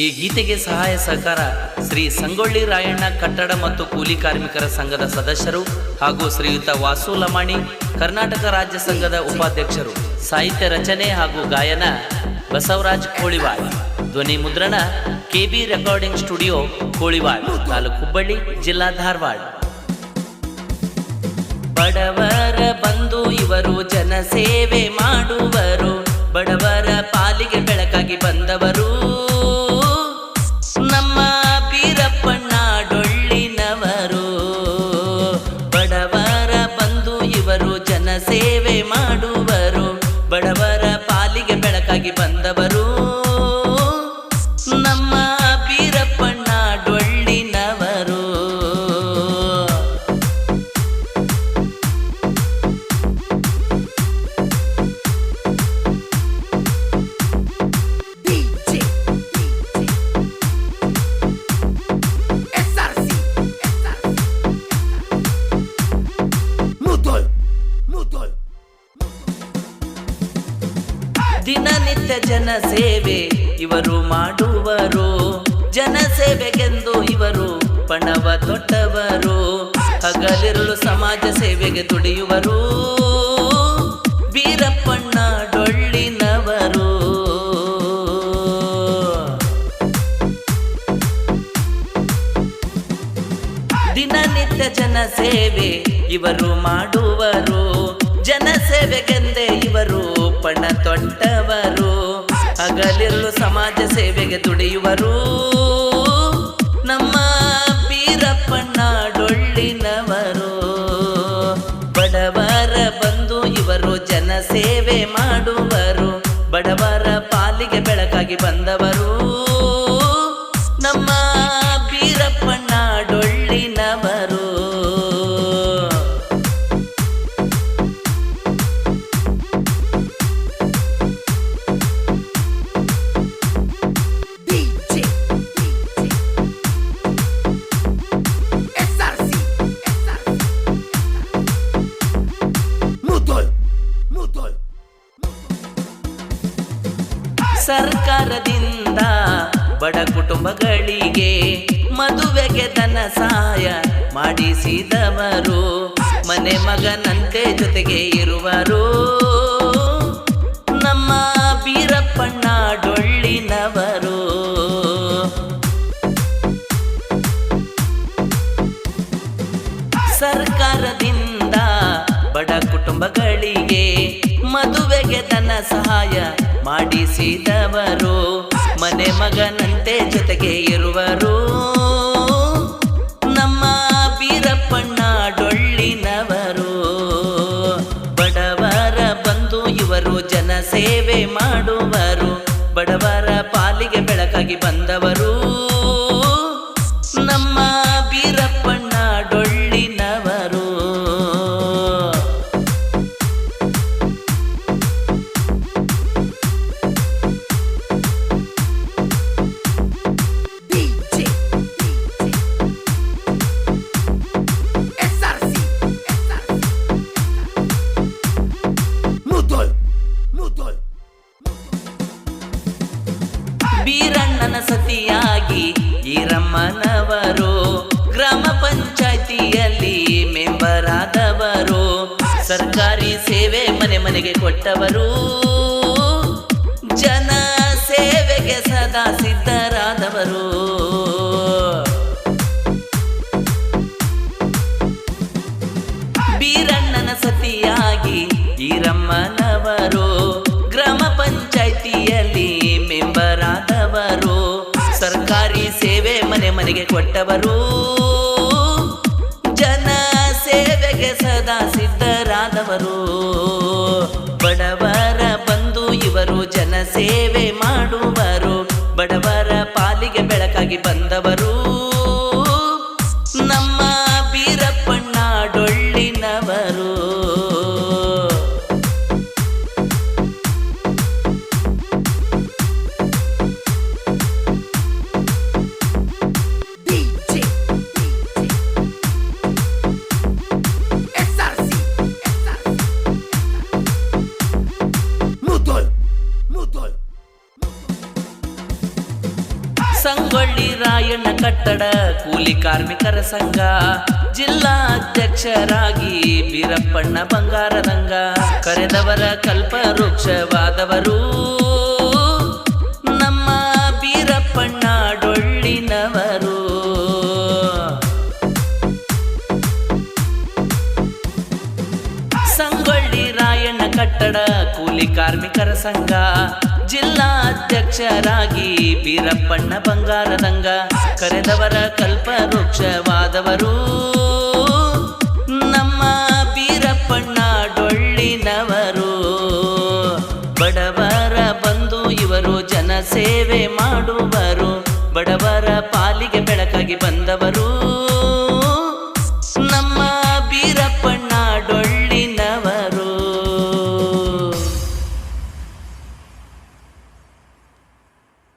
ಈ ಗೀತೆಗೆ ಸಹಾಯ ಸಹಕಾರ ಶ್ರೀ ಸಂಗೊಳ್ಳಿ ರಾಯಣ್ಣ ಕಟ್ಟಡ ಮತ್ತು ಕೂಲಿ ಕಾರ್ಮಿಕರ ಸಂಘದ ಸದಸ್ಯರು ಹಾಗೂ ಶ್ರೀಯುತ ವಾಸು ಲಮಾಣಿ ಕರ್ನಾಟಕ ರಾಜ್ಯ ಸಂಘದ ಉಪಾಧ್ಯಕ್ಷರು. ಸಾಹಿತ್ಯ ರಚನೆ ಹಾಗೂ ಗಾಯನ ಬಸವರಾಜ್ ಕೋಳಿವಾಡ್. ಧ್ವನಿ ಮುದ್ರಣ KB recording studio Koliwad, taluk Hubballi, ಜಿಲ್ಲಾ ಧಾರವಾಡ. ಬಡವರ ಬಂಧು ಇವರು, ಜನಸೇವೆ ಮಾಡುವರು, ಬಡವರ ಪಾಲಿಗೆ ಬೆಳಕಾಗಿ ಬಂದವರು, ನಮ್ಮ ಬೀರಪ್ಪಣ್ಣ ಡೊಳ್ಳಿನವರು. ಬಡವರ ಬಂಧು ಇವರು, ಜನಸೇವೆ ಮಾಡುವರು, ಬಡವರ ಪಾಲಿಗೆ ಬೆಳಕಾಗಿ ಬಂದವರು, ನಮ್ಮ ಬೀರಪ್ಪಣ್ಣ ಡೊಳ್ಳಿನವರು. ದಿನನಿತ್ಯ ಜನಸೇವೆ ಇವರು ಮಾಡುವರು, ಜನಸೇವೆಗೆಂದು ಇವರು ಪಣವ ತೊಟ್ಟವರು, ಹಗಲಿರುಳು ಸಮಾಜ ಸೇವೆಗೆ ದುಡಿಯುವರು, ಬೀರಪ್ಪಣ್ಣ ಡೊಳ್ಳಿನವರು. ದಿನನಿತ್ಯ ಜನಸೇವೆ ಇವರು ಮಾಡುವರು, ಜನಸೇವೆಗೆಂದೇ ಇವರು ಪಣ ತೊಟ್ಟವರು, ಹಗಲಿರುಳು ಸಮಾಜ ಸೇವೆಗೆ ದುಡಿಯುವರು, ನಮ್ಮ ಬೀರಪ್ಪಣ್ಣ ಡೊಳ್ಳಿನವರು. ಬಡವರ ಬಂಧು ಇವರು, ಜನಸೇವೆ ಮಾಡುವರು, ಬಡವರ ಪಾಲಿಗೆ ಬೆಳಕಾಗಿ ಬಂದವರು, ನಮ್ಮ ಬೀರಪ್ಪಣ್ಣ ಡೊಳ್ಳಿನವರು. ಸರ್ಕಾರದಿಂದ ಬಡ ಕುಟುಂಬಗಳಿಗೆ ಮದುವೆಗೆ ಧನ ಸಹಾಯ ಮಾಡಿಸಿದವರು, ಮನೆ ಮಗನಂತೆ ಜೊತೆಗೆ ಇರುವರು, ನಮ್ಮ ಬೀರಪ್ಪಣ್ಣ ಡೊಳ್ಳಿನವರು. ಸರ್ಕಾರದಿಂದ ಬಡ ಕುಟುಂಬಗಳಿಗೆ ಮದುವೆಗೆ ಧನ ಸಹಾಯ ಮಾಡಿಸಿದವರು, ಮನೆ ಮಗನಂತೆ ಜೊತೆಗೆ ಇರುವರು, ನಮ್ಮ ಬೀರಪ್ಪಣ್ಣ ಡೊಳ್ಳಿನವರು. ಬಡವರ ಬಂಧು ಇವರು, ಜನಸೇವೆ ಮಾಡುವರು, ಬಡವರ ಪಾಲಿಗೆ ಬೆಳಕಾಗಿ ಬಂದವರು, ನಮ್ಮ ಬೀರಪ್ಪಣ್ಣ ಡೊಳ್ಳಿನವರು. ಬೀರಣ್ಣನ ಸತಿಯಾಗಿ ಈರಮ್ಮನವರು, ಗ್ರಾಮ ಪಂಚಾಯ್ತಿಯಲ್ಲಿ ಮೆಂಬರ್ ಆದವರು, ಸರ್ಕಾರಿ ಸೇವೆ ಮನೆ ಮನೆಗೆ ಕೊಟ್ಟವರು, ಜನ ಸೇವೆಗೆ ಸದಾ ಸಿದ್ಧರಾದವರು. ಬೀರಣ್ಣನ ಸತಿಯಾಗಿ ಈರಮ್ಮನವರು, ಗ್ರಾಮ ಪಂಚಾಯ್ತಿಯಲ್ಲಿ ಮೆಂಬರ್ ಆದವರು, ಸರ್ಕಾರಿ ಸೇವೆ ಮನೆ ಮನೆಗೆ ಕೊಟ್ಟವರು, ಜನ ಸೇವೆಗೆ ಸದಾ ಸಿದ್ಧರಾದವರು. ಬಡವರ ಬಂಧು ಇವರು, ಜನಸೇವೆ ಮಾಡುವರು, ಬಡವರ ಪಾಲಿಗೆ ಬೆಳಕಾಗಿ ಬಂದವರು, ನಮ್ಮ ಬೀರಪ್ಪಣ್ಣ ಡೊಳ್ಳಿನವರು. ಸಂಗೊಳ್ಳಿ ರಾಯಣ್ಣ ಕಟ್ಟಡ ಕೂಲಿ ಕಾರ್ಮಿಕರ ಸಂಘ ಜಿಲ್ಲಾಧ್ಯಕ್ಷರಾಗಿ ಬೀರಪ್ಪಣ್ಣ ಬಂಗಾರದಂಗ ಕರೆದವರ ಕಲ್ಪವೃಕ್ಷವಾದವರು ನಮ್ಮ ಬೀರಪ್ಪಣ್ಣ ಡೊಳ್ಳಿನವರು. ಸಂಗೊಳ್ಳಿ ರಾಯಣ್ಣ ಕಟ್ಟಡ ಕೂಲಿ ಕಾರ್ಮಿಕರ ಸಂಘ ಜಿಲ್ಲಾಧ್ಯಕ್ಷರಾಗಿ ಬೀರಪ್ಪಣ್ಣ ಬಂಗಾರದಂಗ ಕರೆದವರ ಕಲ್ಪವೃಕ್ಷವಾದವರು ನಮ್ಮ ಬೀರಪ್ಪಣ್ಣ ಡೊಳ್ಳಿನವರು. ಬಡವರ ಬಂಧು ಇವರು, ಜನ ಸೇವೆ ಮಾಡುವರು, ಬಡವರ